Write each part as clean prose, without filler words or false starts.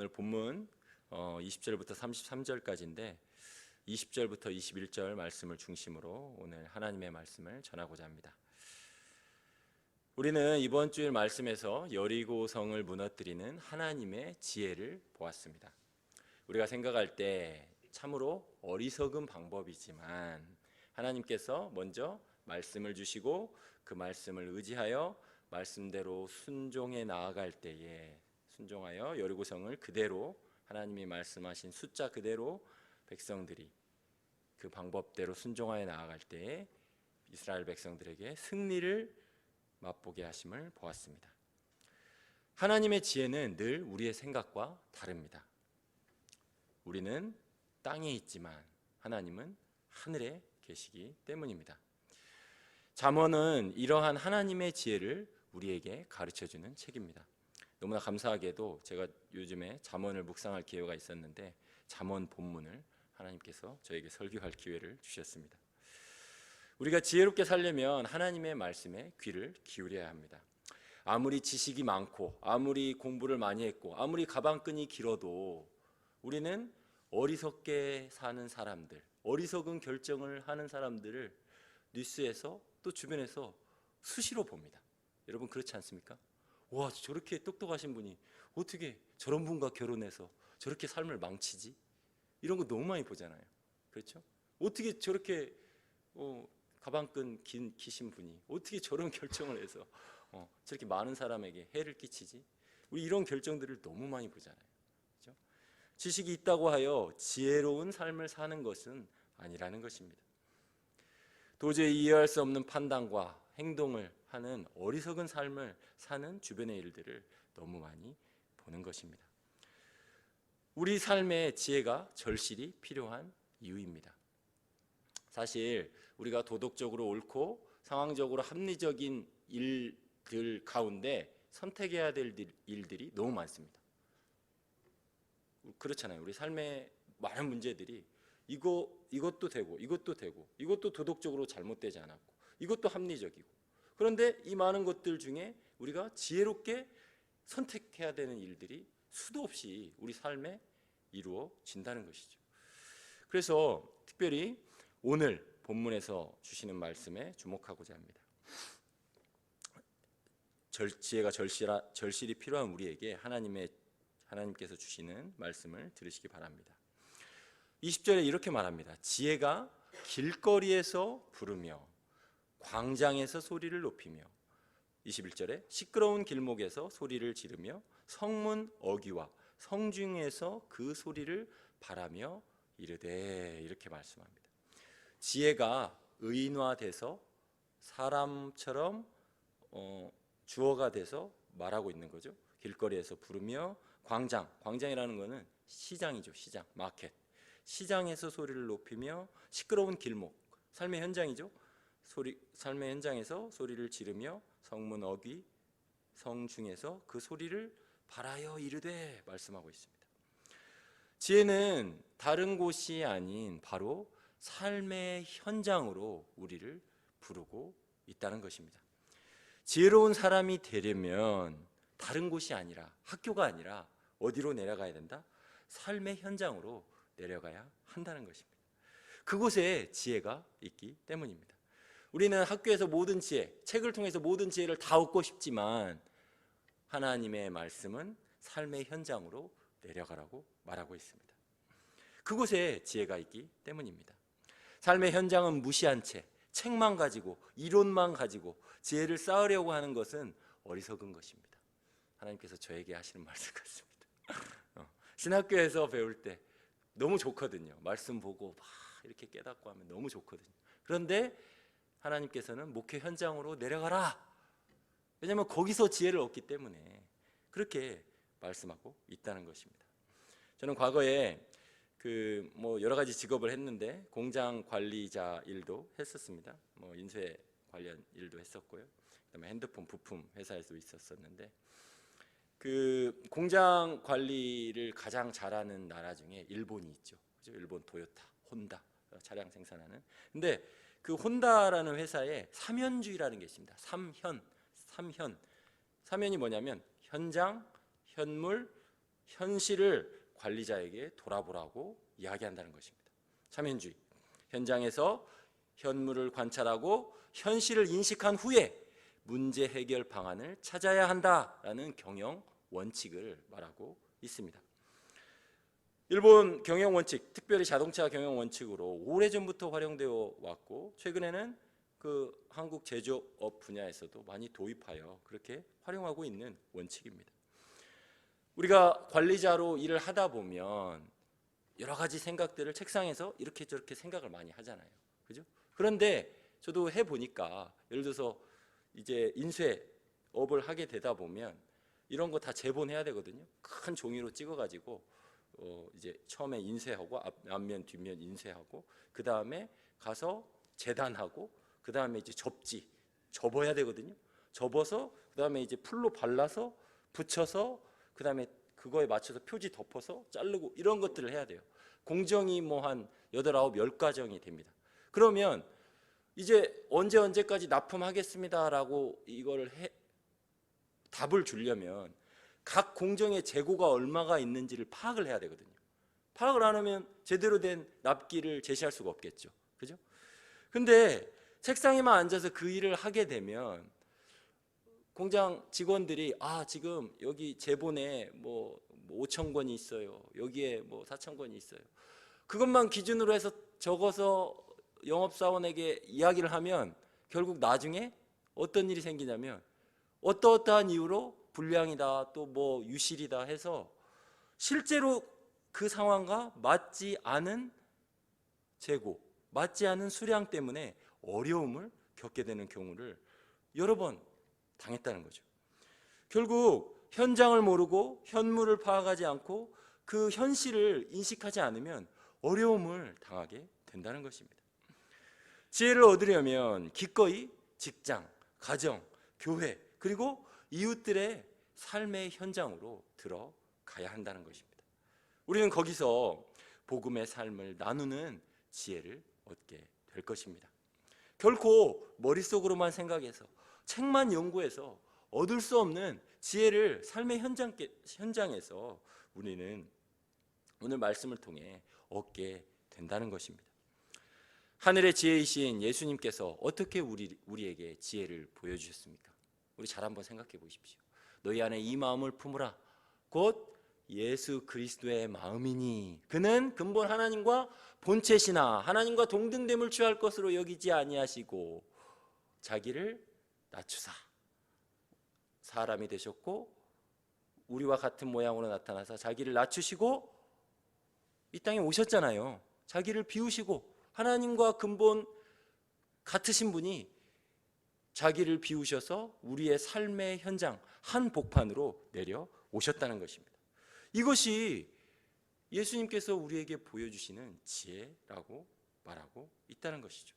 오늘 본문 20절부터 33절까지인데 20절부터 21절 말씀을 중심으로 오늘 하나님의 말씀을 전하고자 합니다. 우리는 이번 주일 말씀에서 여리고성을 무너뜨리는 하나님의 지혜를 보았습니다. 우리가 생각할 때 참으로 어리석은 방법이지만 하나님께서 먼저 말씀을 주시고 그 말씀을 의지하여 말씀대로 순종해 나아갈 때에 순종하여 여리고성을 그대로 하나님이 말씀하신 숫자 그대로 백성들이 그 방법대로 순종하여 나아갈 때에 이스라엘 백성들에게 승리를 맛보게 하심을 보았습니다. 하나님의 지혜는 늘 우리의 생각과 다릅니다. 우리는 땅에 있지만 하나님은 하늘에 계시기 때문입니다. 잠언은 이러한 하나님의 지혜를 우리에게 가르쳐주는 책입니다. 너무나 감사하게도 제가 요즘에 잠언을 묵상할 기회가 있었는데 잠언 본문을 하나님께서 저에게 설교할 기회를 주셨습니다. 우리가 지혜롭게 살려면 하나님의 말씀에 귀를 기울여야 합니다. 아무리 지식이 많고 아무리 공부를 많이 했고 아무리 가방끈이 길어도 우리는 어리석게 사는 사람들, 어리석은 결정을 하는 사람들을 뉴스에서 또 주변에서 수시로 봅니다. 여러분 그렇지 않습니까? 와, 저렇게 똑똑하신 분이 어떻게 저런 분과 결혼해서 저렇게 삶을 망치지? 이런 거 너무 많이 보잖아요. 그렇죠? 어떻게 저렇게 가방끈 기신 분이 어떻게 저런 결정을 해서 저렇게 많은 사람에게 해를 끼치지? 우리 이런 결정들을 너무 많이 보잖아요. 그렇죠? 지식이 있다고 하여 지혜로운 삶을 사는 것은 아니라는 것입니다. 도저히 이해할 수 없는 판단과 행동을 하는 어리석은 삶을 사는 주변의 일들을 너무 많이 보는 것입니다. 우리 삶의 지혜가 절실히 필요한 이유입니다. 사실 우리가 도덕적으로 옳고 상황적으로 합리적인 일들 가운데 선택해야 될 일들이 너무 많습니다. 그렇잖아요. 우리 삶의 많은 문제들이 이것도 되고 이것도 도덕적으로 잘못되지 않았고 이것도 합리적이고, 그런데 이 많은 것들 중에 우리가 지혜롭게 선택해야 되는 일들이 수도 없이 우리 삶에 이루어진다는 것이죠. 그래서 특별히 오늘 본문에서 주시는 말씀에 주목하고자 합니다. 지혜가 절실히 필요한 우리에게 하나님께서 주시는 말씀을 들으시기 바랍니다. 20절에 이렇게 말합니다. 지혜가 길거리에서 부르며 광장에서 소리를 높이며, 21절에 시끄러운 길목에서 소리를 지르며 성문 어귀와 성중에서 그 소리를 바라며 이르되, 이렇게 말씀합니다. 지혜가 의인화돼서 사람처럼 주어가 돼서 말하고 있는 거죠. 길거리에서 부르며 광장이라는 것은 시장이죠. 시장, 마켓. 시장에서 소리를 높이며 시끄러운 길목, 삶의 현장이죠. 삶의 현장에서 소리를 지르며 성문 어귀 성중에서 그 소리를 바라여 이르되 말씀하고 있습니다. 지혜는 다른 곳이 아닌 바로 삶의 현장으로 우리를 부르고 있다는 것입니다. 지혜로운 사람이 되려면 다른 곳이 아니라, 학교가 아니라 어디로 내려가야 된다? 삶의 현장으로 내려가야 한다는 것입니다. 그곳에 지혜가 있기 때문입니다. 우리는 학교에서 모든 지혜, 책을 통해서 모든 지혜를 다 얻고 싶지만 하나님의 말씀은 삶의 현장으로 내려가라고 말하고 있습니다. 그곳에 지혜가 있기 때문입니다. 삶의 현장은 무시한 채 책만 가지고 이론만 가지고 지혜를 쌓으려고 하는 것은 어리석은 것입니다. 하나님께서 저에게 하시는 말씀 같습니다. 신학교에서 배울 때 너무 좋거든요. 말씀 보고 막 이렇게 깨닫고 하면 너무 좋거든요. 그런데 하나님께서는 목회 현장으로 내려가라. 왜냐하면 거기서 지혜를 얻기 때문에 그렇게 말씀하고 있다는 것입니다. 저는 과거에 여러 가지 직업을 했는데 공장 관리자 일도 했었습니다. 인쇄 관련 일도 했었고요. 그다음에 핸드폰 부품 회사에도 있었었는데, 그 공장 관리를 가장 잘하는 나라 중에 일본이 있죠. 그죠? 일본 토요타, 혼다 차량 생산하는. 근데 그 혼다라는 회사에 삼현주의라는 게 있습니다. 삼현이 뭐냐면 현장, 현물, 현실을 관리자에게 돌아보라고 이야기한다는 것입니다. 참현주의. 현장에서 현물을 관찰하고 현실을 인식한 후에 문제 해결 방안을 찾아야 한다라는 경영 원칙을 말하고 있습니다. 일본 경영 원칙, 특별히 자동차 경영 원칙으로 오래전부터 활용되어 왔고 최근에는 그 한국 제조업 분야에서도 많이 도입하여 그렇게 활용하고 있는 원칙입니다. 우리가 관리자로 일을 하다 보면 여러 가지 생각들을 책상에서 이렇게 저렇게 생각을 많이 하잖아요. 그죠? 그런데 저도 해보니까 예를 들어서 이제 인쇄업을 하게 되다 보면 이런 거 다 제본해야 되거든요. 큰 종이로 찍어가지고 이제 처음에 인쇄하고 앞면 뒷면 인쇄하고 그 다음에 가서 재단하고 그 다음에 이제 접어야 되거든요. 접어서 그 다음에 이제 풀로 발라서 붙여서 그 다음에 그거에 맞춰서 표지 덮어서 자르고 이런 것들을 해야 돼요. 공정이 뭐 한 8, 9, 10과정이 됩니다. 그러면 이제 언제까지 납품하겠습니다라고 이거를 답을 주려면 각 공정의 재고가 얼마가 있는지를 파악을 해야 되거든요. 파악을 안 하면 제대로 된 납기를 제시할 수가 없겠죠. 그죠? 근데 책상에만 앉아서 그 일을 하게 되면 공장 직원들이 지금 여기 제본에 뭐 5,000권이 있어요. 여기에 뭐 4,000권이 있어요. 그것만 기준으로 해서 적어서 영업사원에게 이야기를 하면 결국 나중에 어떤 일이 생기냐면 어떠한 이유로 불량이다 또 뭐 유실이다 해서 실제로 그 상황과 맞지 않은 재고, 맞지 않은 수량 때문에 어려움을 겪게 되는 경우를 여러 번 당했다는 거죠. 결국 현장을 모르고 현물을 파악하지 않고 그 현실을 인식하지 않으면 어려움을 당하게 된다는 것입니다. 지혜를 얻으려면 기꺼이 직장, 가정, 교회 그리고 이웃들의 삶의 현장으로 들어가야 한다는 것입니다. 우리는 거기서 복음의 삶을 나누는 지혜를 얻게 될 것입니다. 결코 머릿속으로만 생각해서 책만 연구해서 얻을 수 없는 지혜를 삶의 현장에서 우리는 오늘 말씀을 통해 얻게 된다는 것입니다. 하늘의 지혜이신 예수님께서 어떻게 우리에게 지혜를 보여주셨습니까? 우리 잘 한번 생각해 보십시오. 너희 안에 이 마음을 품으라. 곧 예수 그리스도의 마음이니 그는 근본 하나님과 본체시나 하나님과 동등됨을 취할 것으로 여기지 아니하시고 자기를 낮추사 사람이 되셨고 우리와 같은 모양으로 나타나서 자기를 낮추시고 이 땅에 오셨잖아요. 자기를 비우시고 하나님과 근본 같으신 분이 자기를 비우셔서 우리의 삶의 현장 한복판으로 내려오셨다는 것입니다. 이것이 예수님께서 우리에게 보여주시는 지혜라고 말하고 있다는 것이죠.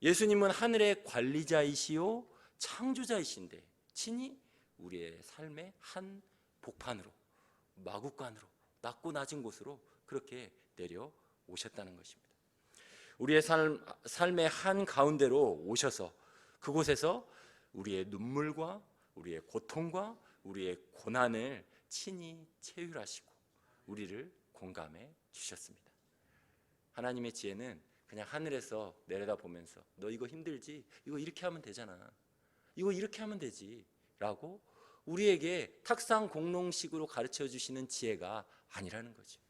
예수님은 하늘의 관리자이시요 창조자이신데 친히 우리의 삶의 한복판으로 마구간으로 낮고 낮은 곳으로 그렇게 내려오셨다는 것입니다. 우리의 삶의 한가운데로 오셔서 그곳에서 우리의 눈물과 우리의 고통과 우리의 고난을 친히 체휼하시고 우리를 공감해 주셨습니다. 하나님의 지혜는 그냥 하늘에서 내려다보면서 너 이거 힘들지? 이거 이렇게 하면 되잖아. 이거 이렇게 하면 되지 라고 우리에게 탁상 공론식으로 가르쳐 주시는 지혜가 아니라는 거죠.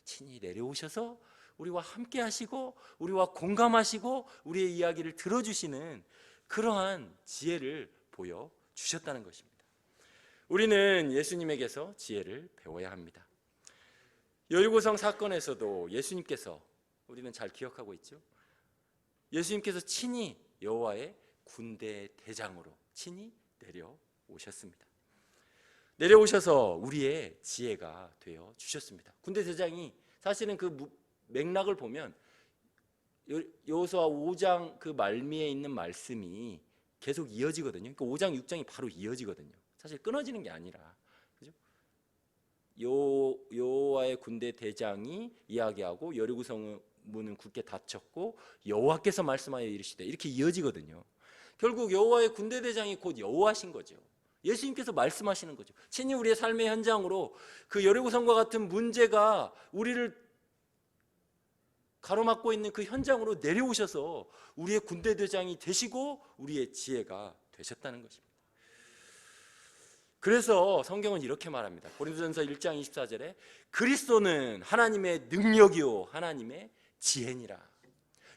친히 내려오셔서 우리와 함께 하시고 우리와 공감하시고 우리의 이야기를 들어주시는 그러한 지혜를 보여주셨다는 것입니다. 우리는 예수님에게서 지혜를 배워야 합니다. 여리고성 사건에서도 예수님께서 우리는 잘 기억하고 있죠. 예수님께서 친히 여호와의 군대 대장으로 친히 내려오셨습니다. 내려오셔서 우리의 지혜가 되어 주셨습니다. 군대 대장이 사실은 그 맥락을 보면 여호수아 5장 그 말미에 있는 말씀이 계속 이어지거든요. 그러니까 5장 6장이 바로 이어지거든요. 사실 끊어지는 게 아니라 그죠? 여호와의 군대 대장이 이야기하고 여리고 문은 굳게 닫혔고 여호와께서 말씀하여 이르시되 이렇게 이어지거든요. 결국 여호와의 군대 대장이 곧 여호와신 거죠. 예수님께서 말씀하시는 거죠. 친히 우리의 삶의 현장으로 그 여리고성과 같은 문제가 우리를 가로막고 있는 그 현장으로 내려오셔서 우리의 군대 대장이 되시고 우리의 지혜가 되셨다는 것입니다. 그래서 성경은 이렇게 말합니다. 고린도전서 1장 24절에 그리스도는 하나님의 능력이요 하나님의 지혜니라.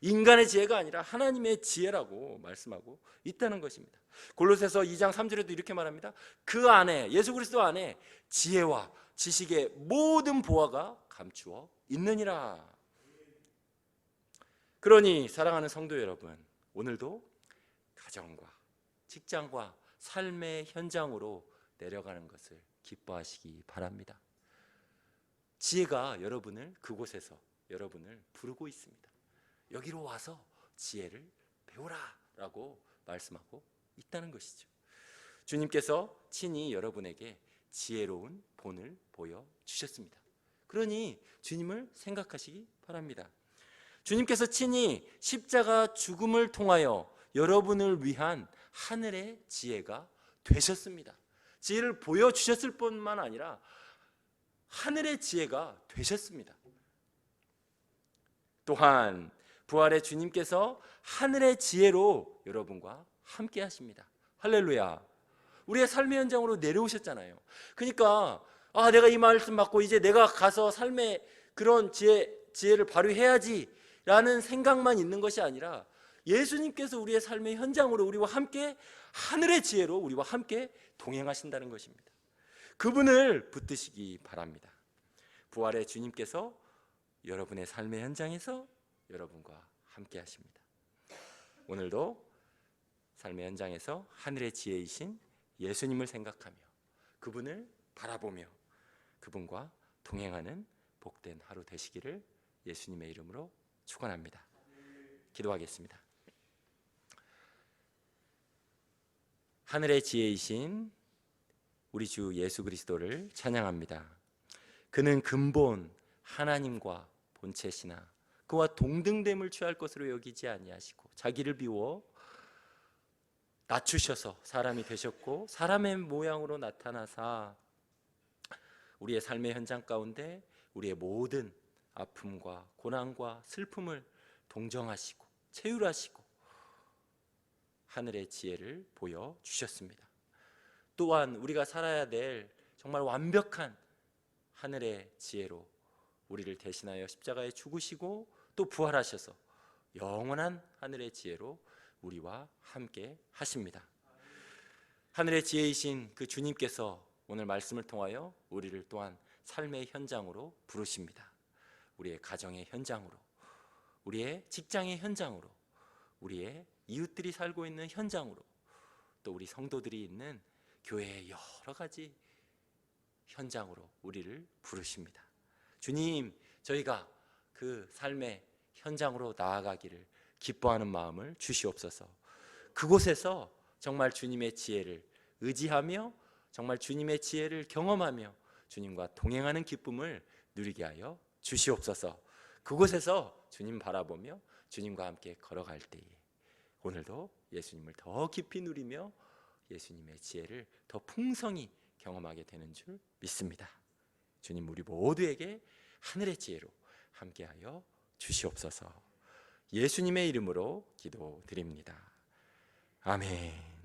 인간의 지혜가 아니라 하나님의 지혜라고 말씀하고 있다는 것입니다. 골로새서 2장 3절에도 이렇게 말합니다. 그 안에, 예수 그리스도 안에 지혜와 지식의 모든 보화가 감추어 있느니라. 그러니 사랑하는 성도 여러분, 오늘도 가정과 직장과 삶의 현장으로 내려가는 것을 기뻐하시기 바랍니다. 지혜가 여러분을 그곳에서 여러분을 부르고 있습니다. 여기로 와서 지혜를 배우라 라고 말씀하고 있다는 것이죠. 주님께서 친히 여러분에게 지혜로운 본을 보여주셨습니다. 그러니 주님을 생각하시기 바랍니다. 주님께서 친히 십자가 죽음을 통하여 여러분을 위한 하늘의 지혜가 되셨습니다. 지혜를 보여주셨을 뿐만 아니라 하늘의 지혜가 되셨습니다. 또한 부활의 주님께서 하늘의 지혜로 여러분과 함께 하십니다. 할렐루야. 우리의 삶의 현장으로 내려오셨잖아요. 그러니까 내가 이 말씀 받고 이제 내가 가서 삶의 그런 지혜를 발휘해야지 라는 생각만 있는 것이 아니라 예수님께서 우리의 삶의 현장으로 우리와 함께 하늘의 지혜로 우리와 함께 동행하신다는 것입니다. 그분을 붙드시기 바랍니다. 부활의 주님께서 여러분의 삶의 현장에서 여러분과 함께 하십니다. 오늘도 삶의 현장에서 하늘의 지혜이신 예수님을 생각하며 그분을 바라보며 그분과 동행하는 복된 하루 되시기를 예수님의 이름으로 축원합니다. 기도하겠습니다. 하늘의 지혜이신 우리 주 예수 그리스도를 찬양합니다. 그는 근본 하나님과 본체시나 그와 동등됨을 취할 것으로 여기지 아니하시고 자기를 비워 낮추셔서 사람이 되셨고 사람의 모양으로 나타나사 우리의 삶의 현장 가운데 우리의 모든 아픔과 고난과 슬픔을 동정하시고 체휼하시고 하늘의 지혜를 보여주셨습니다. 또한 우리가 살아야 될 정말 완벽한 하늘의 지혜로 우리를 대신하여 십자가에 죽으시고 또 부활하셔서 영원한 하늘의 지혜로 우리와 함께 하십니다. 하늘의 지혜이신 그 주님께서 오늘 말씀을 통하여 우리를 또한 삶의 현장으로 부르십니다. 우리의 가정의 현장으로, 우리의 직장의 현장으로, 우리의 이웃들이 살고 있는 현장으로, 또 우리 성도들이 있는 교회의 여러 가지 현장으로 우리를 부르십니다. 주님, 저희가 그 삶의 현장으로 나아가기를 기뻐하는 마음을 주시옵소서. 그곳에서 정말 주님의 지혜를 의지하며 정말 주님의 지혜를 경험하며 주님과 동행하는 기쁨을 누리게 하여 주시옵소서. 그곳에서 주님 바라보며 주님과 함께 걸어갈 때에 오늘도 예수님을 더 깊이 누리며 예수님의 지혜를 더 풍성히 경험하게 되는 줄 믿습니다. 주님, 우리 모두에게 하늘의 지혜로 함께하여 주시옵소서. 예수님의 이름으로 기도드립니다. 아멘.